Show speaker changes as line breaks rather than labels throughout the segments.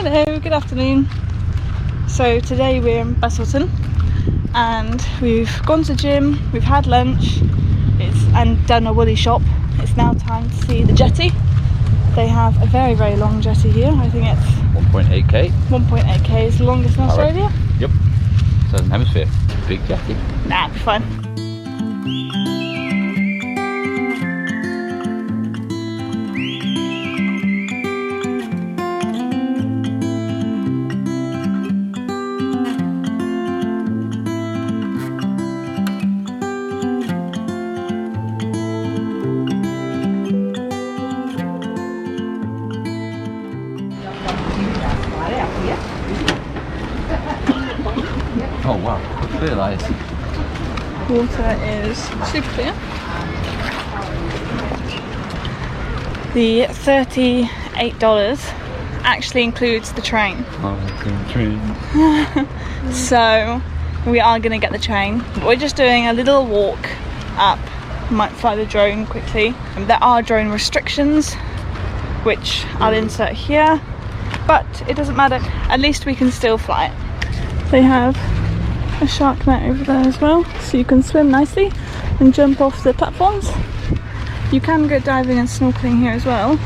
Hello, good afternoon. So today we're in Busselton and we've gone to the gym, we've had lunch and done a woolly shop. It's now time to see the jetty. They have a very, very long jetty here. I think it's
1.8k.
1.8k is the longest in Australia.
Yep. Southern Hemisphere. Big jetty.
Nah, it'll be fine.
Oh wow, clear light.
Water is super clear. The $38 actually includes the train.
Oh, the train.
So we are going to get the train. We're just doing a little walk up. Might fly the drone quickly. There are drone restrictions, which I'll insert here, but it doesn't matter. At least we can still fly it. They have a shark net over there as well, so you can swim nicely and jump off the platforms. You can go diving and snorkeling here as well.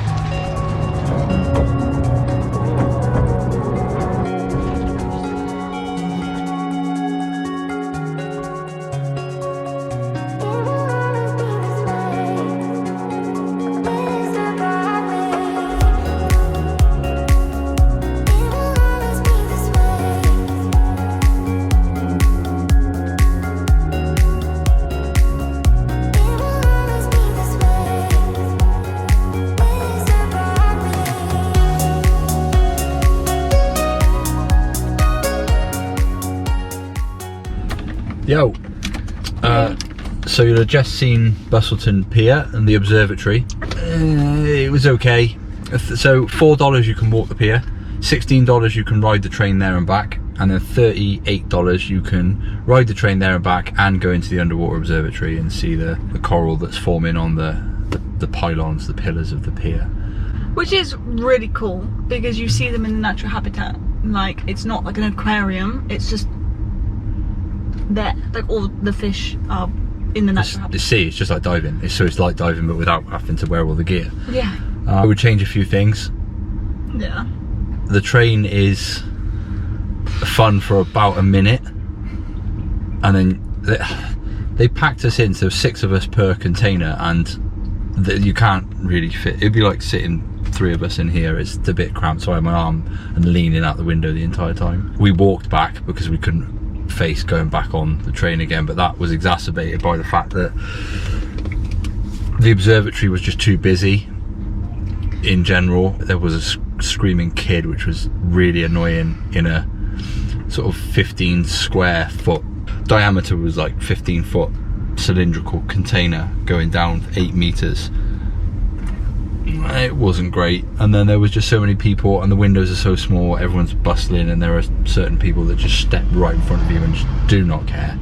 Yo, so you'll have just seen Busselton Pier and the observatory. It was okay. So $4 you can walk the pier, $16 you can ride the train there and back, and then $38 you can ride the train there and back and go into the underwater observatory and see the coral that's forming on the pylons, the pillars of the pier.
Which is really cool because you see them in the natural habitat. Like, it's not like an aquarium, it's just there. Like, all the fish are in the natural habitat.
The sea, it's just like diving. It's like diving but without having to wear all the gear.
Yeah.
I would change a few things.
Yeah.
The train is fun for about a minute, and then they packed us in, so 6 of us per container, and you can't really fit. It'd be like sitting 3 of us in here. It's a bit cramped, so I had my arm and leaning out the window the entire time. We walked back because we couldn't face going back on the train again, but that was exacerbated by the fact that the observatory was just too busy in general. There was a screaming kid which was really annoying in a sort of 15 square foot diameter, was like 15 foot cylindrical container going down 8 meters. It wasn't great, and then there was just so many people and the windows are so small, everyone's bustling, and there are certain people that just step right in front of you and just do not care.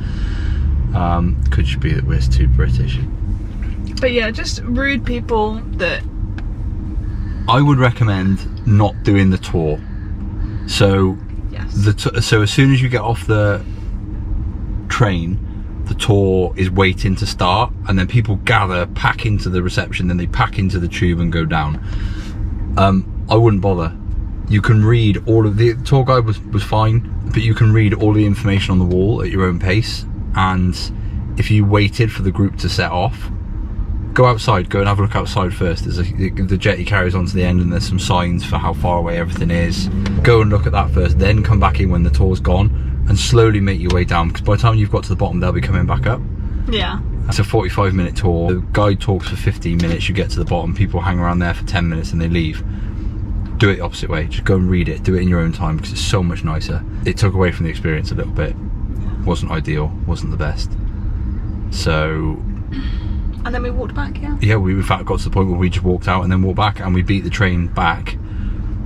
Could just be that we're too British.
But yeah, just rude people that
I would recommend not doing the tour. So
yes.
So as soon as you get off the train, the tour is waiting to start, and then people gather, pack into the reception, then they pack into the tube and go down. I wouldn't bother. You can read all of the tour guide was fine, but you can read all the information on the wall at your own pace, and if you waited for the group to set off, go outside, go and have a look outside first. There's the jetty carries on to the end and there's some signs for how far away everything is. Go and look at that first, then come back in when the tour's gone and slowly make your way down, because by the time you've got to the bottom they'll be coming back up.
Yeah.
It's a 45-minute tour. The guide talks for 15 minutes, you get to the bottom, people hang around there for 10 minutes and they leave. Do it the opposite way, just go and read it, do it in your own time, because it's so much nicer. It took away from the experience a little bit. Wasn't ideal, wasn't the best. So...
And then we walked back, yeah?
Yeah, we in fact got to the point where we just walked out and then walked back, and we beat the train back.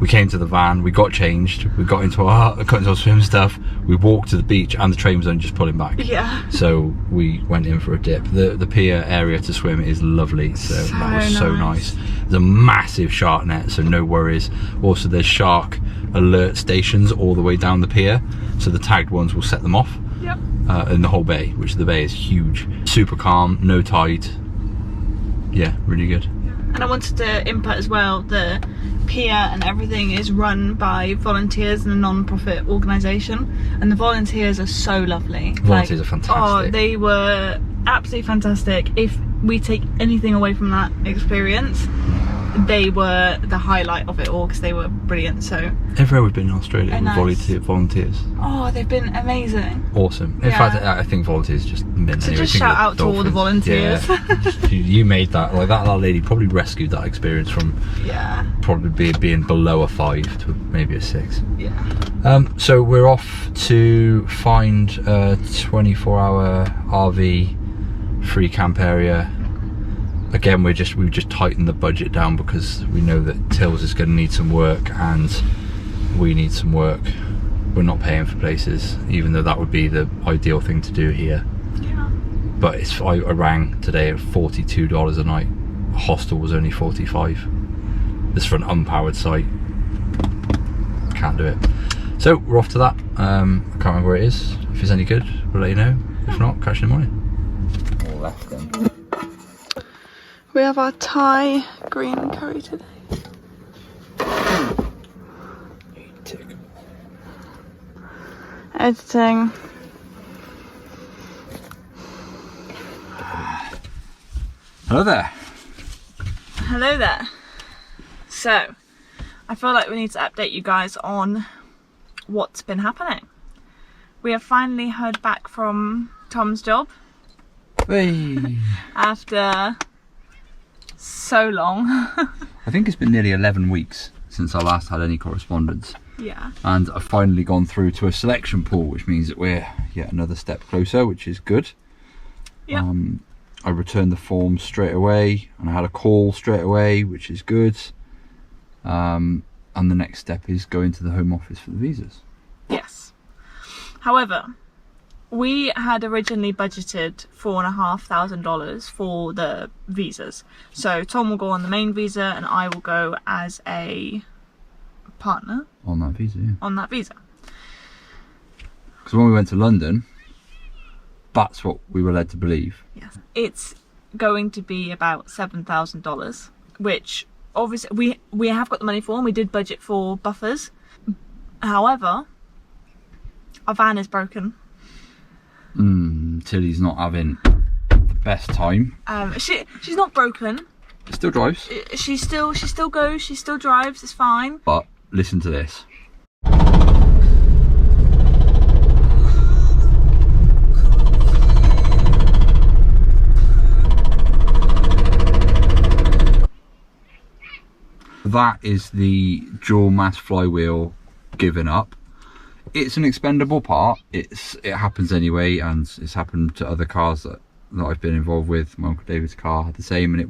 We came to the van, we got changed, we got into our swim stuff, we walked to the beach, and the train was only just pulling back.
Yeah.
So we went in for a dip. The pier area to swim is lovely, so that was so nice. There's a massive shark net, so no worries. Also there's shark alert stations all the way down the pier, so the tagged ones will set them off.
Yep.
In the whole bay, which the bay is huge, super calm, no tide. Yeah, really good.
And I wanted to input as well, the pier and everything is run by volunteers and a non-profit organisation, and the volunteers are so lovely.
Volunteers are fantastic.
Oh, they were absolutely fantastic. If we take anything away from that experience, they were the highlight of it all, because they were brilliant. So
everywhere we've been in Australia with volunteers.
Oh, they've been amazing.
Awesome. In fact, I think volunteers just meant
so just shout out to all the volunteers.
Yeah. you made that, like that lady probably rescued that experience from probably being below a 5 to maybe a 6.
Yeah.
So we're off to find a 24-hour RV free camp area. Again, we've just tightened the budget down because we know that Tills is going to need some work and we need some work. We're not paying for places, even though that would be the ideal thing to do here.
Yeah.
But I rang today at $42 a night. A hostel was only $45. This is for an unpowered site. Can't do it. So we're off to that. I can't remember where it is. If it's any good, we'll let you know. If not, catch you in the morning. All left then.
We have our Thai green curry today. Editing.
Hello there.
Hello there. So, I feel like we need to update you guys on what's been happening. We have finally heard back from Tom's job.
Hey.
After so long.
I think it's been nearly 11 weeks since I last had any correspondence.
Yeah.
And I've finally gone through to a selection pool, which means that we're yet another step closer, which is good.
Yeah.
I returned the form straight away and I had a call straight away, which is good. And the next step is going to the Home Office for the visas.
Yes. However, we had originally budgeted $4,500 for the visas. So Tom will go on the main visa and I will go as a partner.
On that visa, yeah.
On that visa.
Because when we went to London, that's what we were led to believe.
Yes. It's going to be about $7,000, which obviously we have got the money for and we did budget for buffers. However, our van is broken.
Tilly's not having the best time.
She's not broken.
It still drives.
She still goes. She still drives. It's fine.
But listen to this. That is the dual mass flywheel giving up. It's an expendable part. It happens anyway, and it's happened to other cars that I've been involved with. My Uncle David's car had the same, and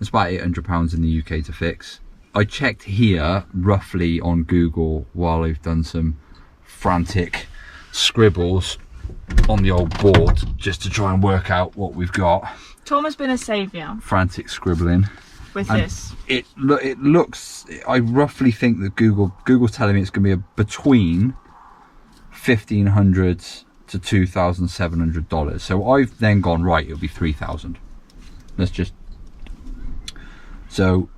it's about £800 in the UK to fix. I checked here roughly on Google while I've done some frantic scribbles on the old board just to try and work out what we've got.
Tom has been a saviour.
Frantic scribbling.
With this.
It looks, I roughly think that Google's telling me it's going to be between $1,500 to $2,700. So I've then gone, right, it'll be 3,000. So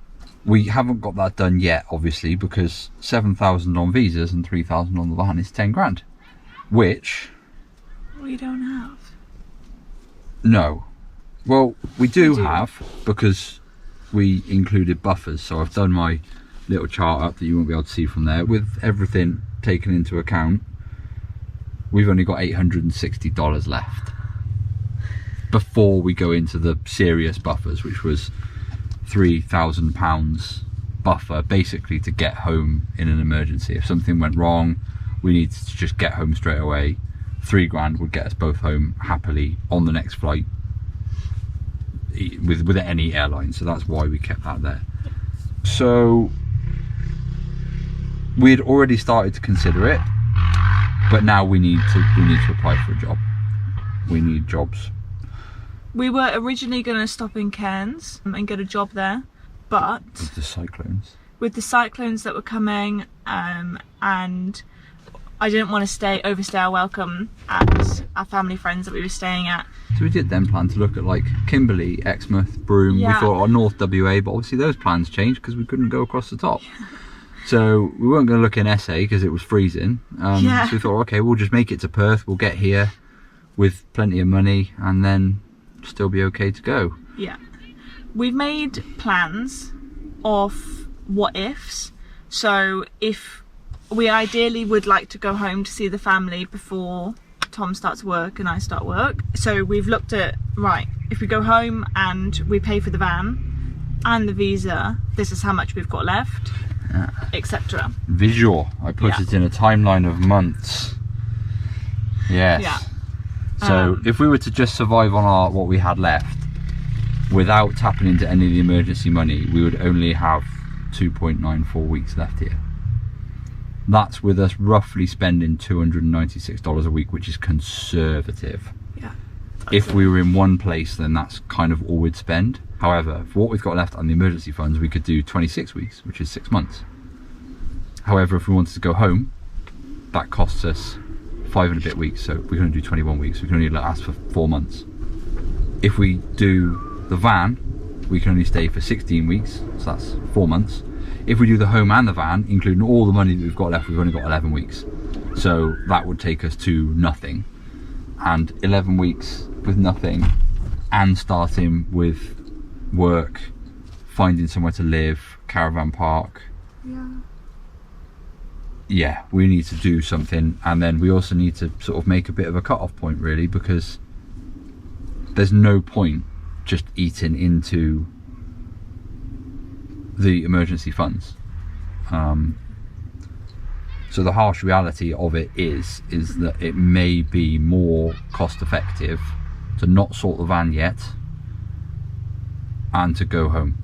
we haven't got that done yet, obviously, because 7,000 on visas and 3,000 on the van is 10 grand, which
we don't have.
No. Well, we do have, because we included buffers. So I've done my little chart up that you won't be able to see from there. With everything taken into account, we've only got $860 left before we go into the serious buffers, which was £3,000 buffer, basically to get home in an emergency. If something went wrong, we needed to just get home straight away. 3 grand would get us both home happily on the next flight with any airline. So that's why we kept that there. So we'd already started to consider it, but now we need to apply for a job. We need jobs.
We were originally going to stop in Cairns and get a job there, but
with the cyclones.
with the cyclones that were coming, and I didn't want to overstay our welcome at our family friends that we were staying at.
So we did then plan to look at like Kimberley, Exmouth, Broome.
Yeah.
We thought North WA, but obviously those plans changed because we couldn't go across the top. So we weren't going to look in SA because it was freezing. So we thought, okay, we'll just make it to Perth. We'll get here with plenty of money and then still be okay to go.
Yeah. We've made plans of what ifs. So if we ideally would like to go home to see the family before Tom starts work and I start work. So we've looked at, right, if we go home and we pay for the van and the visa, this is how much we've got left, etc.
Visual. I put it in a timeline of months. Yes. Yeah. So if we were to just survive on what we had left without tapping into any of the emergency money, we would only have 2.94 weeks left here. That's with us roughly spending $296 a week, which is conservative.
Yeah.
If we were in one place, then that's kind of all we'd spend. However, for what we've got left on the emergency funds, we could do 26 weeks, which is 6 months. However, if we wanted to go home, that costs us 5 and a bit weeks. So we're going to do 21 weeks. We can only last for 4 months. If we do the van, we can only stay for 16 weeks. So that's 4 months. If we do the home and the van, including all the money that we've got left, we've only got 11 weeks. So that would take us to nothing. And 11 weeks with nothing and starting with work, finding somewhere to live, caravan park. Yeah, we need to do something. And then we also need to sort of make a bit of a cut-off point, really, because there's no point just eating into the emergency funds. So the harsh reality of it is that it may be more cost effective to not sort the van yet and to go home.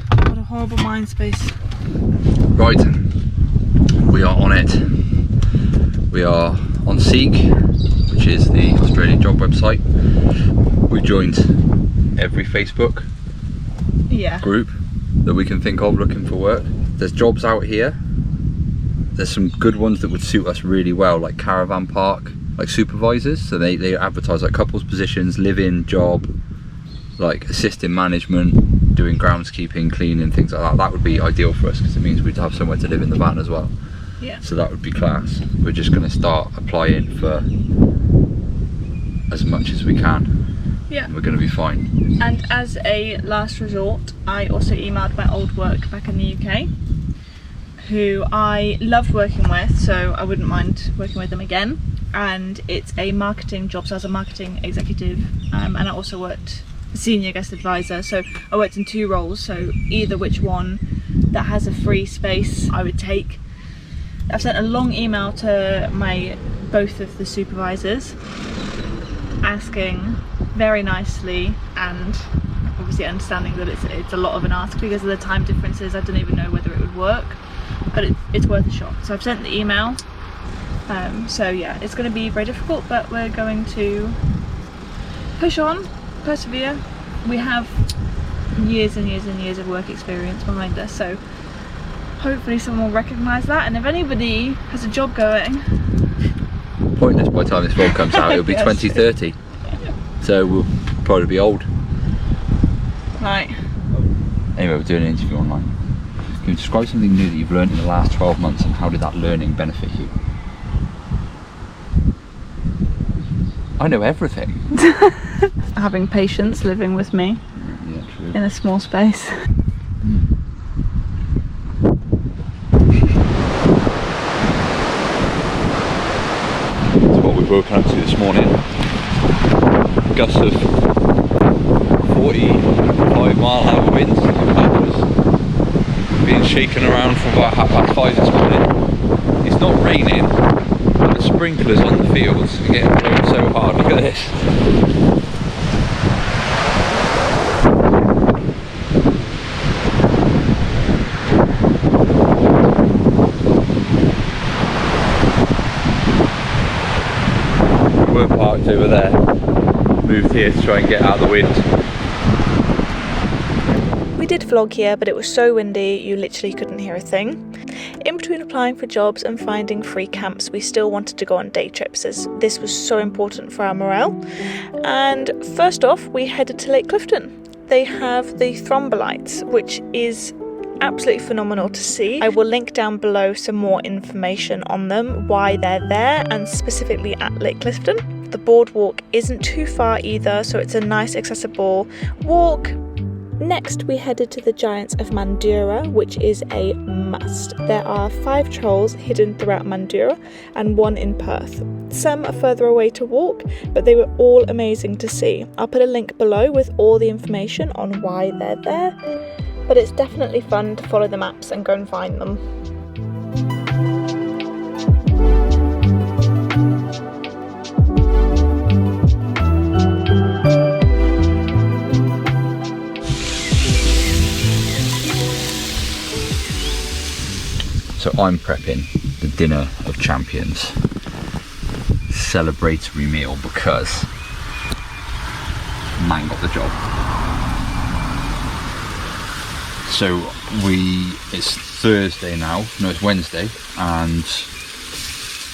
What a horrible mind space.
Right, we are on it. We are on Seek, which is the Australian job website. We joined every Facebook group that we can think of looking for work. There's jobs out here. There's some good ones that would suit us really well, like caravan park, like supervisors. So they advertise like couples positions, live-in job, like assisting management, doing groundskeeping, cleaning, things like that. That would be ideal for us because it means we'd have somewhere to live in the van as well.
Yeah.
So that would be class. We're just going to start applying for as much as we can.
Yeah.
We're going to be fine.
And as a last resort, I also emailed my old work back in the UK, who I loved working with, so I wouldn't mind working with them again. And it's a marketing job, so I was a marketing executive, and I also worked senior guest advisor, so I worked in 2 roles, so either which one that has a free space I would take. I've sent a long email to both of the supervisors asking very nicely, and obviously understanding that it's a lot of an ask because of the time differences. I don't even know whether it would work, but it's worth a shot. So I've sent the email. So yeah, it's going to be very difficult, but we're going to push on, persevere. We have years and years and years of work experience behind us, so hopefully someone will recognise that. And if anybody has a job going,
pointless by the time this vlog comes out, it'll be
Yes.
2030. So we'll probably be old.
right,
Anyway, we're doing an interview online. Can you describe something new that you've learned in the last 12 months and how did that learning benefit you? I know everything.
having patients living with me
Yeah, true.
in a small space.
That's what we've woken up to this morning. Gusts of 45-mile-an-hour winds. That was being shaken around from about 5:30 this morning. It's not raining, but the sprinklers on the fields are getting blown so hard. Look at this. We're parked over there, moved here to try and get out of the wind.
did vlog here, but it was so windy you literally couldn't hear a thing. In between applying for jobs and finding free camps, we still wanted to go on day trips as this was so important for our morale. And first off, we headed to Lake Clifton. They have the Thrombolites, which is absolutely phenomenal to see. I will link down below some more information on them, why they're there, and specifically at Lake Clifton. The boardwalk isn't too far either, so it's a nice accessible walk. Next, we headed to the Giants of Mandurah, which is a must. There are 5 trolls hidden throughout Mandurah and 1 in Perth. Some are further away to walk, but they were all amazing to see. I'll put a link below with all the information on why they're there, but it's definitely fun to follow the maps and go and find them.
So I'm prepping the dinner of champions celebratory meal because man got the job. So it's Thursday now, no it's Wednesday, and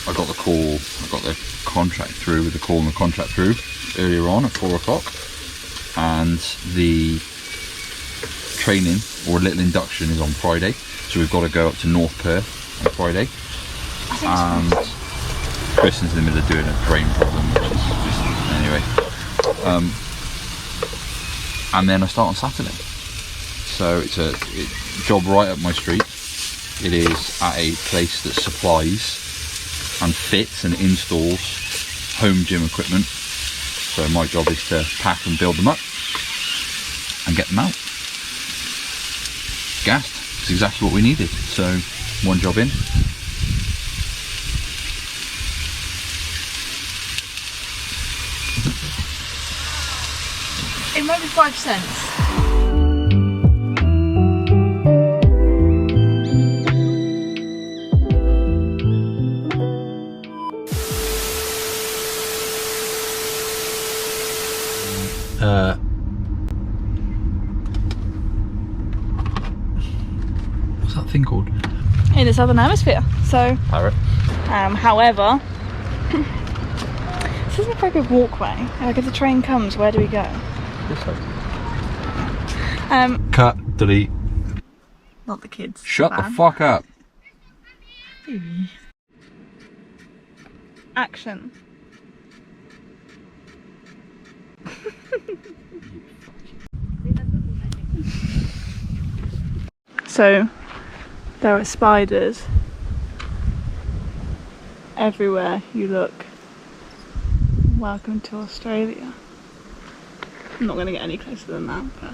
I got the contract through with the call and the contract through earlier on at 4 o'clock, and the training or a little induction is on Friday. So we've got to go up to North Perth on Friday, and Kristen's in the middle of doing a brain problem, which is just, anyway. And then I start on Saturday. So it's a job right up my street. It is at a place that supplies and fits and installs home gym equipment. So my job is to pack and build them up and get them out. Gassed. It's exactly what we needed. So one job in.
It might be 5 cents.
What's that thing called?
In the southern hemisphere. So,
Parrot.
however, this isn't a very good walkway. Like if the train comes, where do we go?
This way. Cut. Delete.
Not the kids.
Shut the fuck up.
Action. So there are spiders everywhere you look. Welcome to Australia. I'm not going to get any closer than that, but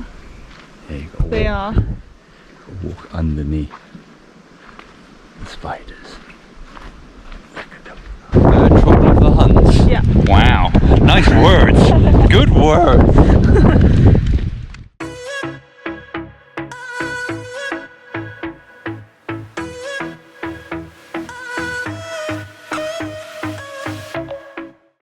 Yeah, you gotta
they are.
walk underneath the spiders. Trouble of the Huns.
Yeah.
Wow. Nice words. Good words.